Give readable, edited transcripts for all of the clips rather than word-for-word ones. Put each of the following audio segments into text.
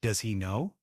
Does he know?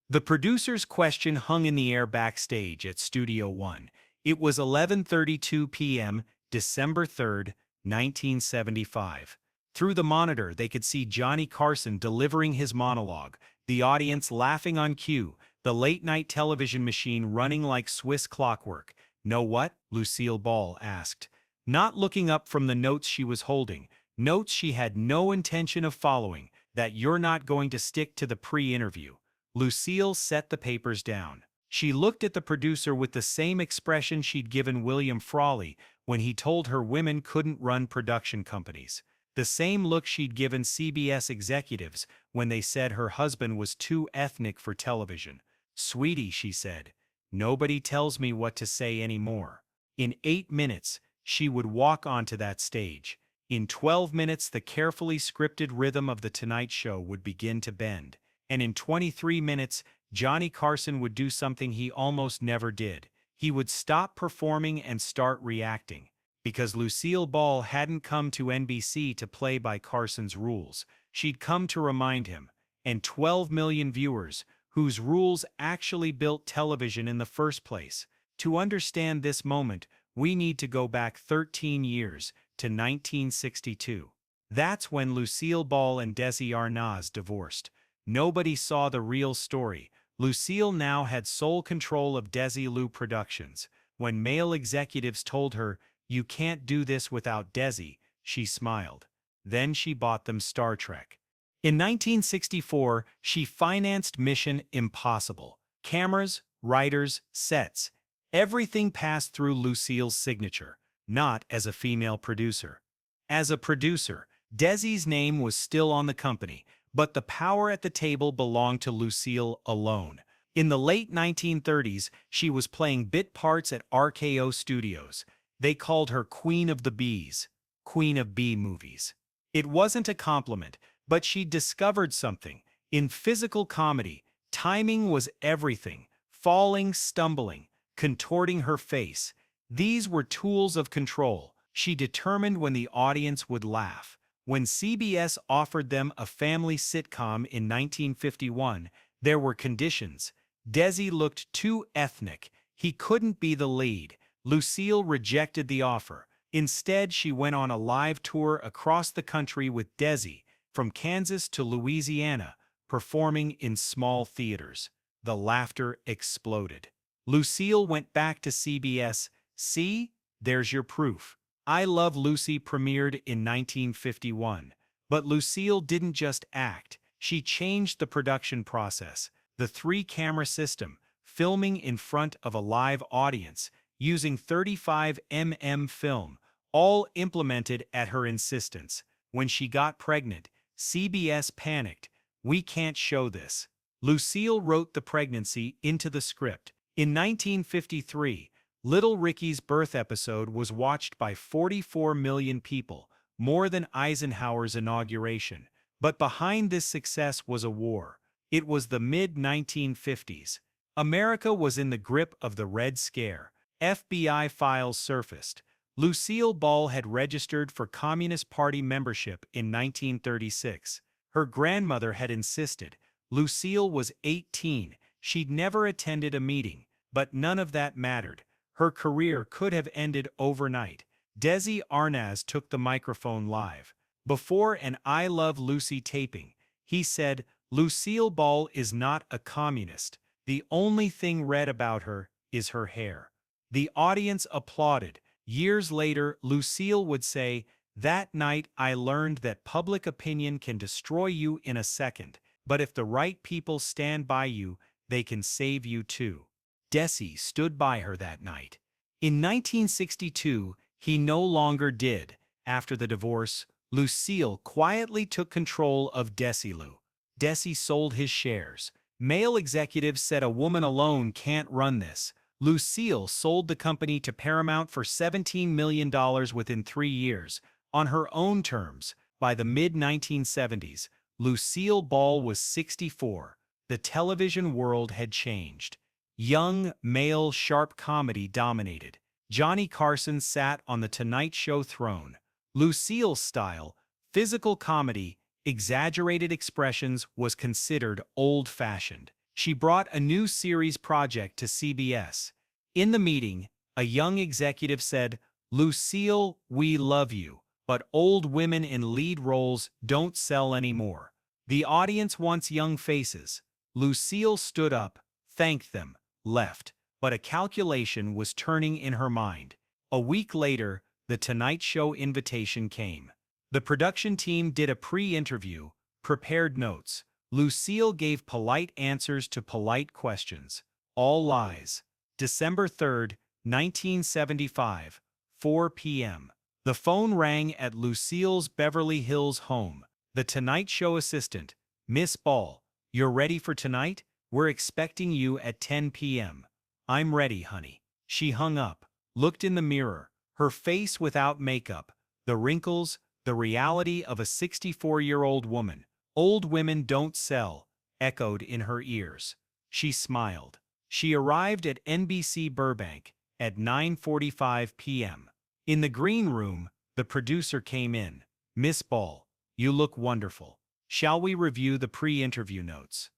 The producer's question hung in the air backstage at Studio One. It was 11:32 p.m., December 3rd, 1975. Through the monitor, they could see Johnny Carson delivering his monologue, the audience laughing on cue, the late-night television machine running like Swiss clockwork. "Know what?" Lucille Ball asked, not looking up from the notes she was holding, notes she had no intention of following. "That you're not going to stick to the pre-interview." Lucille set the papers down. She looked at the producer with the same expression she'd given William Frawley when he told her women couldn't run production companies. The same look she'd given CBS executives when they said her husband was too ethnic for television. "Sweetie," she said, "nobody tells me what to say anymore." In 8 minutes, she would walk onto that stage. In 12 minutes, the carefully scripted rhythm of The Tonight Show would begin to bend. And in 23 minutes, Johnny Carson would do something he almost never did. He would stop performing and start reacting. Because Lucille Ball hadn't come to NBC to play by Carson's rules. She'd come to remind him, and 12 million viewers, whose rules actually built television in the first place. To understand this moment, we need to go back 13 years, to 1962. That's when Lucille Ball and Desi Arnaz divorced. Nobody saw the real story. Lucille now had sole control of Desilu Productions. When male executives told her, "You can't do this without Desi," she smiled. Then she bought them Star Trek. In 1964, she financed Mission Impossible. Cameras, writers, sets. Everything passed through Lucille's signature, not as a female producer. As a producer, Desi's name was still on the company, but the power at the table belonged to Lucille alone. In the late 1930s, she was playing bit parts at RKO Studios. They called her Queen of the Bees, Queen of B movies. It wasn't a compliment, but she discovered something. In physical comedy, timing was everything. Falling, stumbling, contorting her face. These were tools of control. She determined when the audience would laugh. When CBS offered them a family sitcom in 1951, there were conditions. Desi looked too ethnic. He couldn't be the lead. Lucille rejected the offer. Instead, she went on a live tour across the country with Desi, from Kansas to Louisiana, performing in small theaters. The laughter exploded. Lucille went back to CBS. "See? There's your proof." I Love Lucy premiered in 1951. But Lucille didn't just act. She changed the production process. The 3-camera system, filming in front of a live audience, using 35mm film, all implemented at her insistence. When she got pregnant, CBS panicked. "We can't show this." Lucille wrote the pregnancy into the script. In 1953, Little Ricky's birth episode was watched by 44 million people, more than Eisenhower's inauguration. But behind this success was a war. It was the mid-1950s. America was in the grip of the Red Scare. FBI files surfaced. Lucille Ball had registered for Communist Party membership in 1936. Her grandmother had insisted. Lucille was 18. She'd never attended a meeting, but none of that mattered. Her career could have ended overnight. Desi Arnaz took the microphone live. Before an I Love Lucy taping, he said, "Lucille Ball is not a communist. The only thing red about her is her hair." The audience applauded. Years later, Lucille would say, "That night I learned that public opinion can destroy you in a second, but if the right people stand by you, they can save you too." Desi stood by her that night. In 1962, he no longer did. After the divorce, Lucille quietly took control of Desilu. Desi sold his shares. Male executives said a woman alone can't run this. Lucille sold the company to Paramount for $17 million within 3 years, on her own terms. By the mid-1970s, Lucille Ball was 64. The television world had changed. Young, male, sharp comedy dominated. Johnny Carson sat on the Tonight Show throne. Lucille's style, physical comedy, Exaggerated expressions was considered old-fashioned. She brought a new series project to CBS. In the meeting, a young executive said, "Lucille, we love you, but old women in lead roles don't sell anymore. The audience wants young faces." Lucille stood up, thanked them, left, but a calculation was turning in her mind. A week later, The Tonight Show invitation came. The production team did a pre-interview, prepared notes. Lucille gave polite answers to polite questions. All lies. December 3rd, 1975, 4 p.m. The phone rang at Lucille's Beverly Hills home. The Tonight Show assistant, "Miss Ball, you're ready for tonight? We're expecting you at 10 p.m. "I'm ready, honey." She hung up, looked in the mirror, her face without makeup, the wrinkles, the reality of a 64-year-old woman. "Old women don't sell," echoed in her ears. She smiled. She arrived at NBC Burbank at 9:45 p.m. In the green room, the producer came in. "Miss Ball, you look wonderful. Shall we review the pre-interview notes?"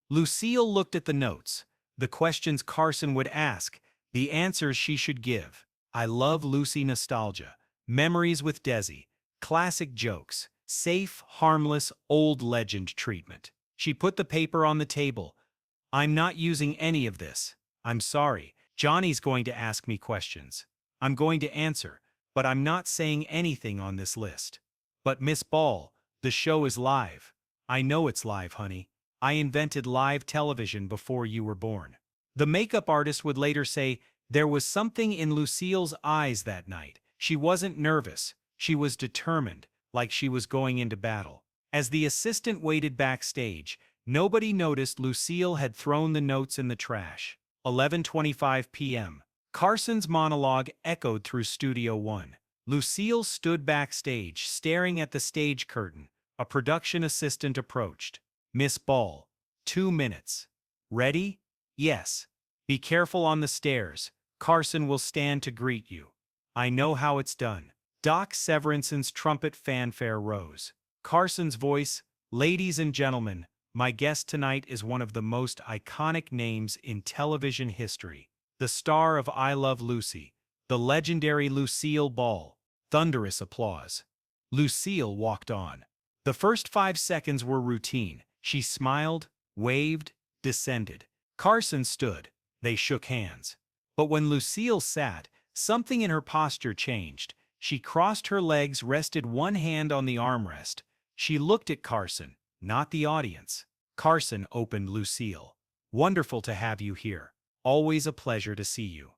Lucille looked at the notes, the questions Carson would ask, the answers she should give. I love Lucy nostalgia, memories with Desi, classic jokes, safe, harmless, old legend treatment. She put the paper on the table. "I'm not using any of this. I'm sorry. Johnny's going to ask me questions. I'm going to answer, but I'm not saying anything on this list." "But Miss Ball, the show is live." "I know it's live, honey. I invented live television before you were born." The makeup artist would later say, "There was something in Lucille's eyes that night. She wasn't nervous. She was determined, like she was going into battle." As the assistant waited backstage, nobody noticed Lucille had thrown the notes in the trash. 11:25 p.m. Carson's monologue echoed through Studio One. Lucille stood backstage, staring at the stage curtain. A production assistant approached. "Miss Ball, 2 minutes. Ready?" "Yes." "Be careful on the stairs. Carson will stand to greet you." "I know how it's done." Doc Severinson's trumpet fanfare rose. Carson's voice, "Ladies and gentlemen, my guest tonight is one of the most iconic names in television history. The star of I Love Lucy, the legendary Lucille Ball." Thunderous applause. Lucille walked on. The first 5 seconds were routine. She smiled, waved, descended. Carson stood. They shook hands. But when Lucille sat, something in her posture changed. She crossed her legs, rested one hand on the armrest. She looked at Carson, not the audience. Carson opened Lucille. "Wonderful to have you here. Always a pleasure to see you."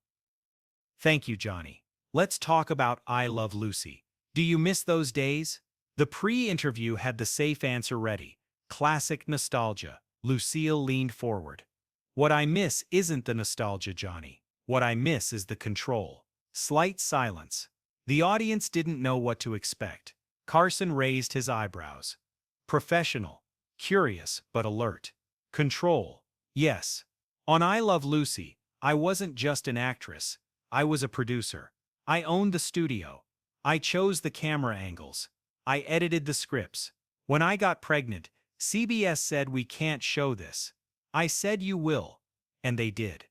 "Thank you, Johnny. Let's talk about I Love Lucy. Do you miss those days?" The pre-interview had the safe answer ready. Classic nostalgia. Lucille leaned forward. "What I miss isn't the nostalgia, Johnny. What I miss is the control." Slight silence. The audience didn't know what to expect. Carson raised his eyebrows. "Professional. Curious, but alert. Control. Yes. On I Love Lucy, I wasn't just an actress. I was a producer. I owned the studio. I chose the camera angles. I edited the scripts. When I got pregnant, CBS said we can't show this. I said you will. And they did."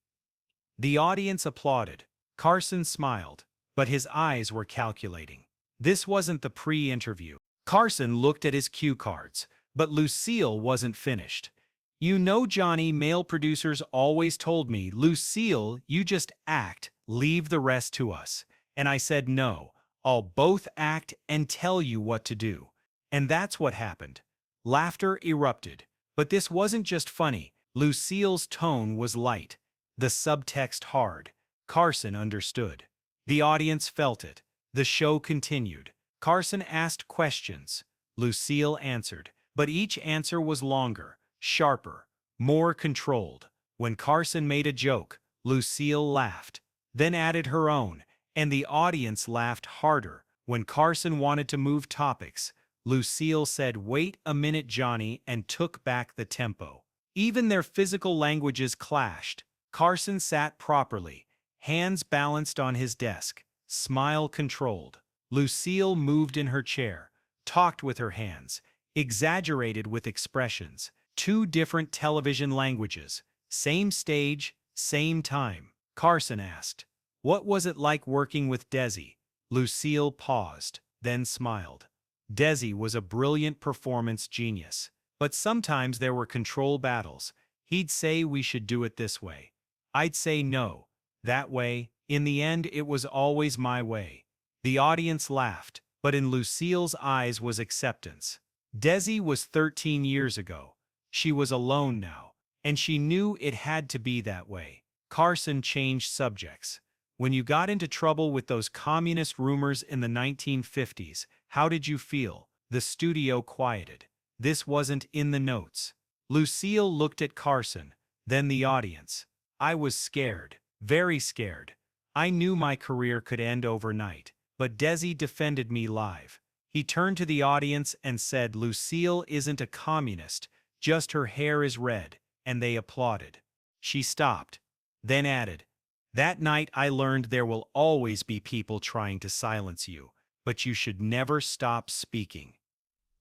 The audience applauded. Carson smiled, but his eyes were calculating. This wasn't the pre-interview. Carson looked at his cue cards, but Lucille wasn't finished. "You know, Johnny, male producers always told me, 'Lucille, you just act, leave the rest to us.' And I said no. I'll both act and tell you what to do." And that's what happened. Laughter erupted. But this wasn't just funny. Lucille's tone was light, the subtext hard. Carson understood. The audience felt it. The show continued. Carson asked questions. Lucille answered. But each answer was longer, sharper, more controlled. When Carson made a joke, Lucille laughed, then added her own, and the audience laughed harder. When Carson wanted to move topics, Lucille said, "Wait a minute, Johnny," and took back the tempo. Even their physical languages clashed. Carson sat properly, hands balanced on his desk, smile controlled. Lucille moved in her chair, talked with her hands, exaggerated with expressions, two different television languages, same stage, same time. Carson asked, "What was it like working with Desi?" Lucille paused, then smiled. Desi was a brilliant performance genius, but sometimes there were control battles. He'd say we should do it this way. I'd say no, that way. In the end, it was always my way. The audience laughed, but in Lucille's eyes was acceptance. Desi was 13 years ago. She was alone now, and she knew it had to be that way. Carson changed subjects. When you got into trouble with those communist rumors in the 1950s, how did you feel? The studio quieted. This wasn't in the notes. Lucille looked at Carson, then the audience. I was scared, very scared. I knew my career could end overnight, but Desi defended me live. He turned to the audience and said, "Lucille isn't a communist, just her hair is red," and they applauded. She stopped, then added, "That night I learned there will always be people trying to silence you, but you should never stop speaking."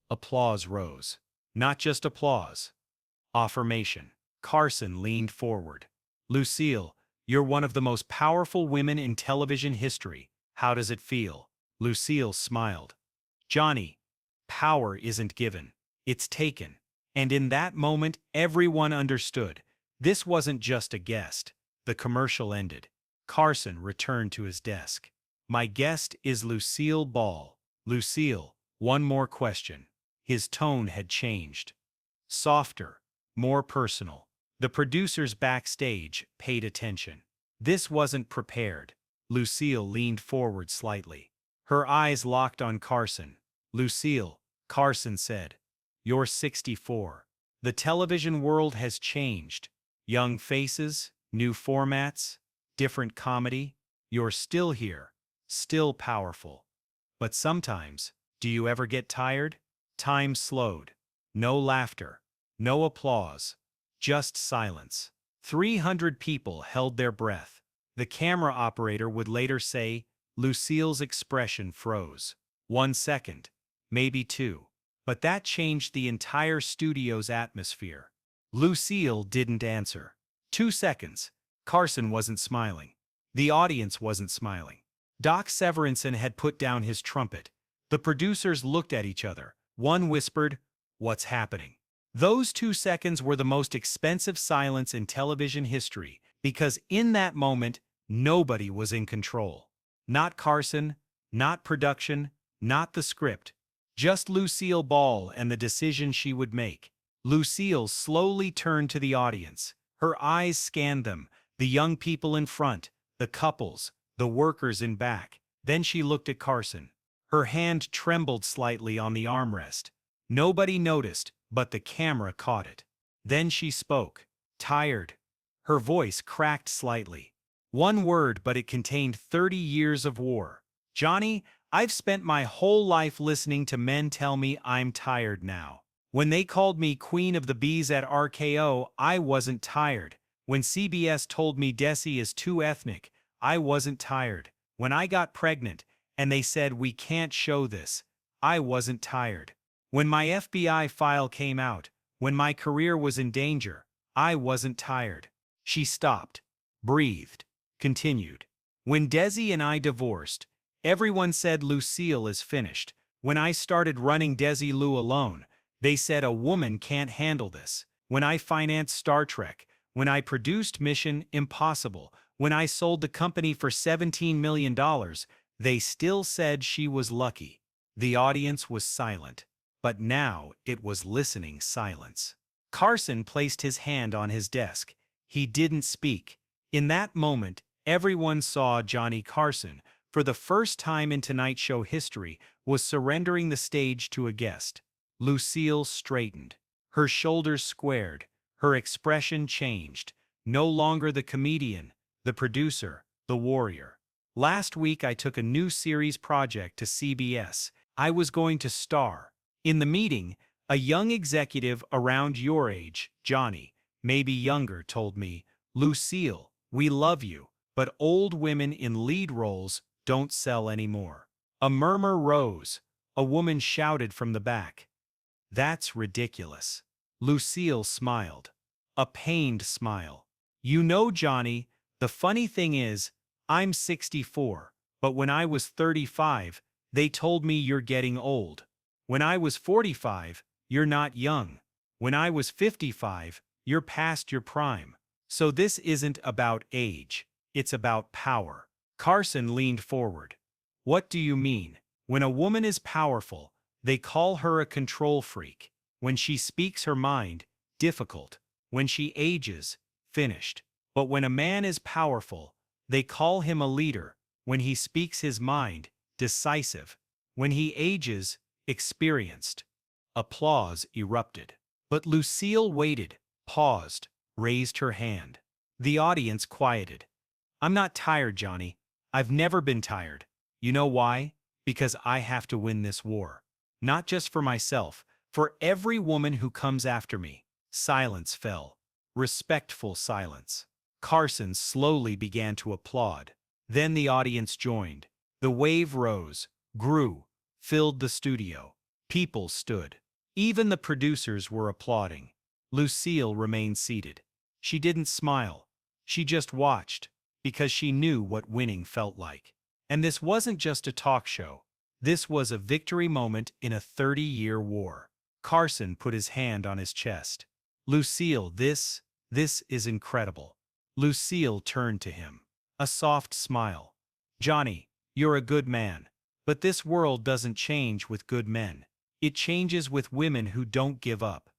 Applause rose. Not just applause. Affirmation. Carson leaned forward. "Lucille, you're one of the most powerful women in television history. How does it feel?" Lucille smiled. "Johnny, power isn't given. It's taken." And in that moment, everyone understood. This wasn't just a guest. The commercial ended. Carson returned to his desk. "My guest is Lucille Ball." "Lucille, one more question." His tone had changed. Softer, more personal. The producers backstage paid attention. This wasn't prepared. Lucille leaned forward slightly. Her eyes locked on Carson. "Lucille," Carson said, "you're 64. The television world has changed. Young faces, new formats, different comedy. You're still here, still powerful. But sometimes, do you ever get tired?" Time slowed. No laughter, no applause, just silence. 300 people held their breath. The camera operator would later say, Lucille's expression froze. 1 second, maybe 2. But that changed the entire studio's atmosphere. Lucille didn't answer. 2 seconds. Carson wasn't smiling. The audience wasn't smiling. Doc Severinsen had put down his trumpet. The producers looked at each other. One whispered, "What's happening?" Those 2 seconds were the most expensive silence in television history, because in that moment, nobody was in control. Not Carson, not production, not the script. Just Lucille Ball and the decision she would make. Lucille slowly turned to the audience. Her eyes scanned them, the young people in front, the couples, the workers in back. Then she looked at Carson. Her hand trembled slightly on the armrest. Nobody noticed, but the camera caught it. Then she spoke. Tired. Her voice cracked slightly. One word, but it contained 30 years of war. "Johnny, I've spent my whole life listening to men tell me I'm tired now. When they called me Queen of the Bees at RKO, I wasn't tired. When CBS told me Desi is too ethnic, I wasn't tired. When I got pregnant, and they said we can't show this, I wasn't tired. When my FBI file came out, when my career was in danger, I wasn't tired." She stopped, breathed, continued. "When Desi and I divorced, everyone said Lucille is finished. When I started running Desilu alone, they said a woman can't handle this. When I financed Star Trek, when I produced Mission Impossible, when I sold the company for $17 million, they still said she was lucky." The audience was silent, but now it was listening silence. Carson placed his hand on his desk. He didn't speak. In that moment, everyone saw Johnny Carson, for the first time in Tonight Show history, was surrendering the stage to a guest. Lucille straightened. Her shoulders squared. Her expression changed. No longer the comedian, the producer, the warrior. "Last week I took a new series project to CBS. I was going to star." In the meeting, a young executive around your age, Johnny, maybe younger, told me, "Lucille, we love you, but old women in lead roles don't sell anymore." A murmur rose. A woman shouted from the back, That's ridiculous. Lucille smiled. A pained smile. You know, Johnny, the funny thing is, I'm 64, but when I was 35, they told me you're getting old. When I was 45, you're not young. When I was 55, you're past your prime. So this isn't about age. It's about power. Carson leaned forward. What do you mean? When a woman is powerful, they call her a control freak. When she speaks her mind, difficult. When she ages, finished. But when a man is powerful, they call him a leader. When he speaks his mind, decisive. When he ages, experienced. Applause erupted. But Lucille waited, paused, raised her hand. The audience quieted. I'm not tired, Johnny. I've never been tired. You know why? Because I have to win this war. Not just for myself, for every woman who comes after me. Silence fell. Respectful silence. Carson slowly began to applaud. Then the audience joined. The wave rose, grew, filled the studio. People stood. Even the producers were applauding. Lucille remained seated. She didn't smile. She just watched, because she knew what winning felt like. And this wasn't just a talk show. This was a victory moment in a 30-year war. Carson put his hand on his chest. Lucille, this is incredible. Lucille turned to him. A soft smile. Johnny, you're a good man. But this world doesn't change with good men. It changes with women who don't give up.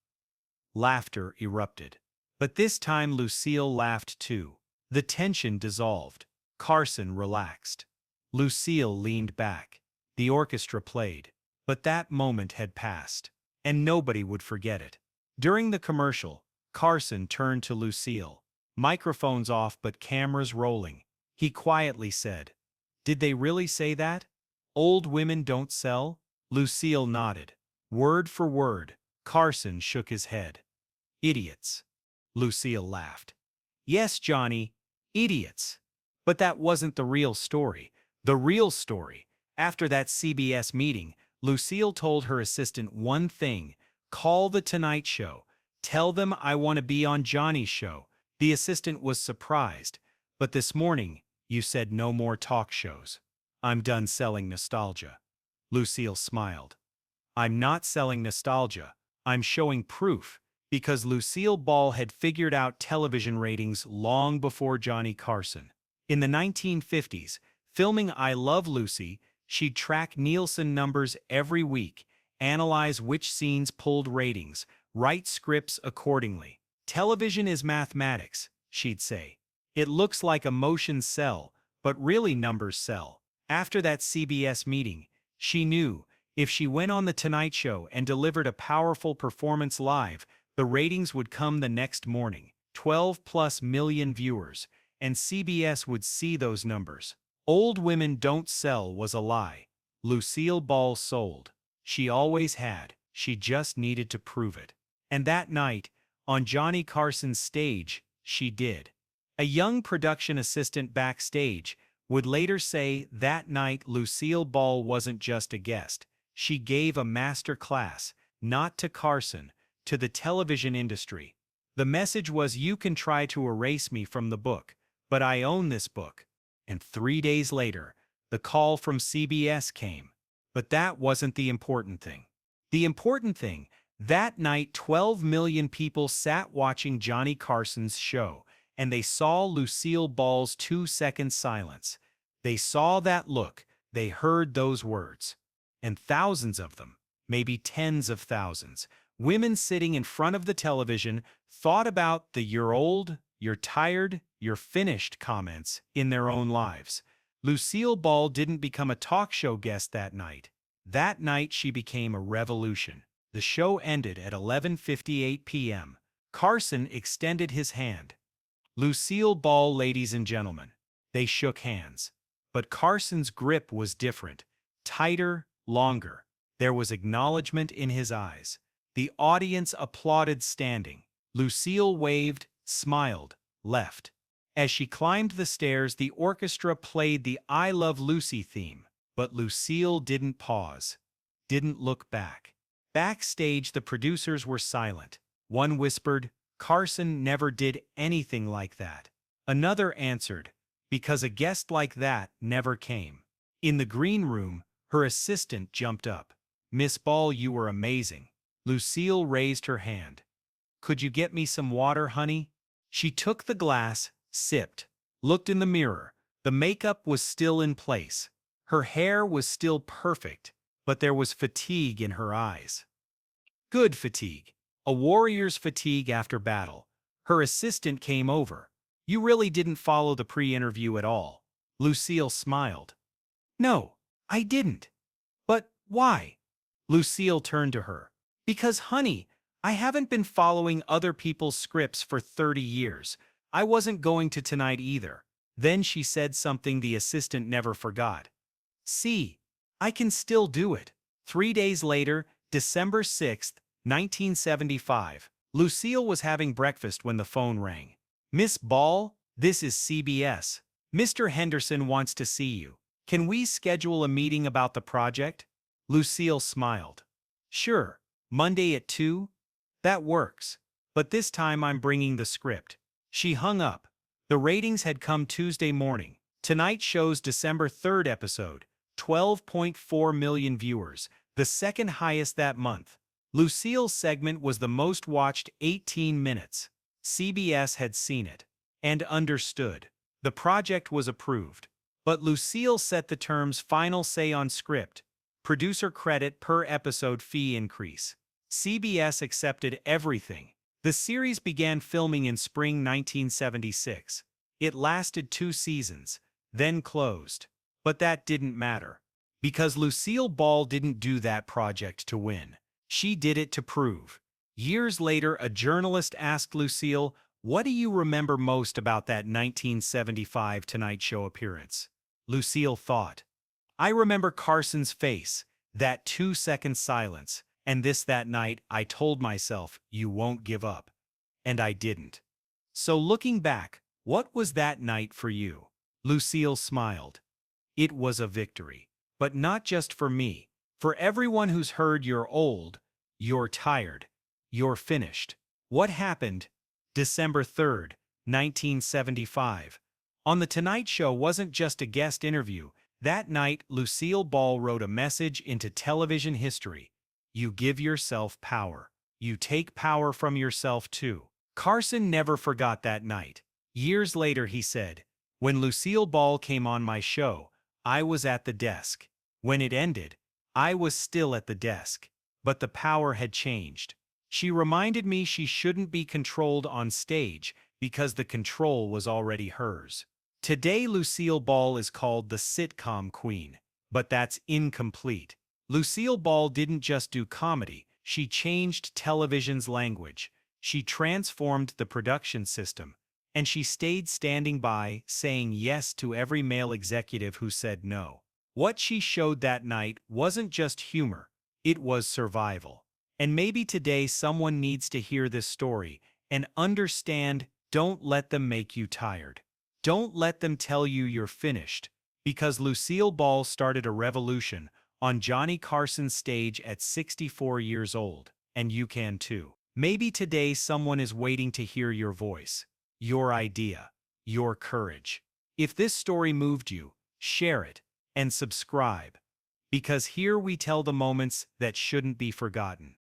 Laughter erupted. But this time Lucille laughed too. The tension dissolved. Carson relaxed. Lucille leaned back. The orchestra played. But that moment had passed. And nobody would forget it. During the commercial, Carson turned to Lucille. Microphones off but cameras rolling. He quietly said, "Did they really say that? Old women don't sell?" Lucille nodded. Word for word. Carson shook his head. Idiots. Lucille laughed. Yes, Johnny, idiots. But that wasn't the real story. The real story. After that CBS meeting, Lucille told her assistant one thing: call the Tonight Show. Tell them I want to be on Johnny's show. The assistant was surprised. But this morning, you said no more talk shows. I'm done selling nostalgia. Lucille smiled. I'm not selling nostalgia. I'm showing proof. Because Lucille Ball had figured out television ratings long before Johnny Carson. In the 1950s, filming I Love Lucy, she'd track Nielsen numbers every week, analyze which scenes pulled ratings, write scripts accordingly. Television is mathematics, she'd say. It looks like emotions sell, but really numbers sell. After that CBS meeting, she knew if she went on The Tonight Show and delivered a powerful performance live, the ratings would come the next morning, 12+ million viewers, and CBS would see those numbers. Old women don't sell was a lie. Lucille Ball sold. She always had. She just needed to prove it. And that night, on Johnny Carson's stage, she did. A young production assistant backstage would later say that night Lucille Ball wasn't just a guest. She gave a master class, not to Carson, to the television industry. The message was, you can try to erase me from the book, but I own this book. And 3 days later, the call from CBS came. But that wasn't the important thing. The important thing, that night 12 million people sat watching Johnny Carson's show, and they saw Lucille Ball's 2-second silence. They saw that look, they heard those words. And thousands of them, maybe tens of thousands, women sitting in front of the television, thought about the "you're old, you're tired, you're finished" comments in their own lives. Lucille Ball didn't become a talk show guest that night. That night she became a revolution. The show ended at 11:58 p.m. Carson extended his hand. Lucille Ball, ladies and gentlemen. They shook hands. But Carson's grip was different. Tighter, longer. There was acknowledgement in his eyes. The audience applauded standing. Lucille waved, smiled, left. As she climbed the stairs, the orchestra played the I Love Lucy theme. But Lucille didn't pause, didn't look back. Backstage, the producers were silent. One whispered, "Carson never did anything like that." Another answered, "Because a guest like that never came." In the green room, her assistant jumped up. "Miss Ball, you were amazing." Lucille raised her hand. "Could you get me some water, honey?" She took the glass, sipped, looked in the mirror. The makeup was still in place. Her hair was still perfect, but there was fatigue in her eyes. Good fatigue. A warrior's fatigue after battle. Her assistant came over. "You really didn't follow the pre-interview at all." Lucille smiled. "No, I didn't." "But why?" Lucille turned to her. "Because, honey, I haven't been following other people's scripts for 30 years. I wasn't going to tonight either." Then she said something the assistant never forgot. "See, I can still do it." 3 days later, December 6th, 1975, Lucille was having breakfast when the phone rang. "Miss Ball, this is CBS. Mr. Henderson wants to see you. Can we schedule a meeting about the project?" Lucille smiled. "Sure, Monday at 2? That works. But this time I'm bringing the script." She hung up. The ratings had come Tuesday morning. Tonight's show's December 3rd episode, 12.4 million viewers, the second highest that month. Lucille's segment was the most watched 18 minutes. CBS had seen it and understood. The project was approved. But Lucille set the terms: final say on script, producer credit per episode, fee increase. CBS accepted everything. The series began filming in spring 1976. It lasted 2 seasons, then closed. But that didn't matter. Because Lucille Ball didn't do that project to win. She did it to prove. Years later, a journalist asked Lucille, "What do you remember most about that 1975 Tonight Show appearance?" Lucille thought. "I remember Carson's face, that 2-second silence, and that night I told myself, you won't give up." And I didn't. So looking back, what was that night for you? Lucille smiled. "It was a victory. But not just for me. For everyone who's heard you're old, you're tired, you're finished." What happened? December 3rd, 1975. On The Tonight Show wasn't just a guest interview. That night, Lucille Ball wrote a message into television history. You give yourself power. You take power from yourself too. Carson never forgot that night. Years later, he said, "When Lucille Ball came on my show, I was at the desk. When it ended, I was still at the desk. But the power had changed. She reminded me she shouldn't be controlled on stage because the control was already hers." Today, Lucille Ball is called the sitcom queen. But that's incomplete. Lucille Ball didn't just do comedy. She changed television's language. She transformed the production system. And she stayed standing by, saying yes to every male executive who said no. What she showed that night wasn't just humor. It was survival. And maybe today someone needs to hear this story and understand: don't let them make you tired. Don't let them tell you you're finished. Because Lucille Ball started a revolution on Johnny Carson's stage at 64 years old, and you can too. Maybe today someone is waiting to hear your voice, your idea, your courage. If this story moved you, share it and subscribe. Because here we tell the moments that shouldn't be forgotten.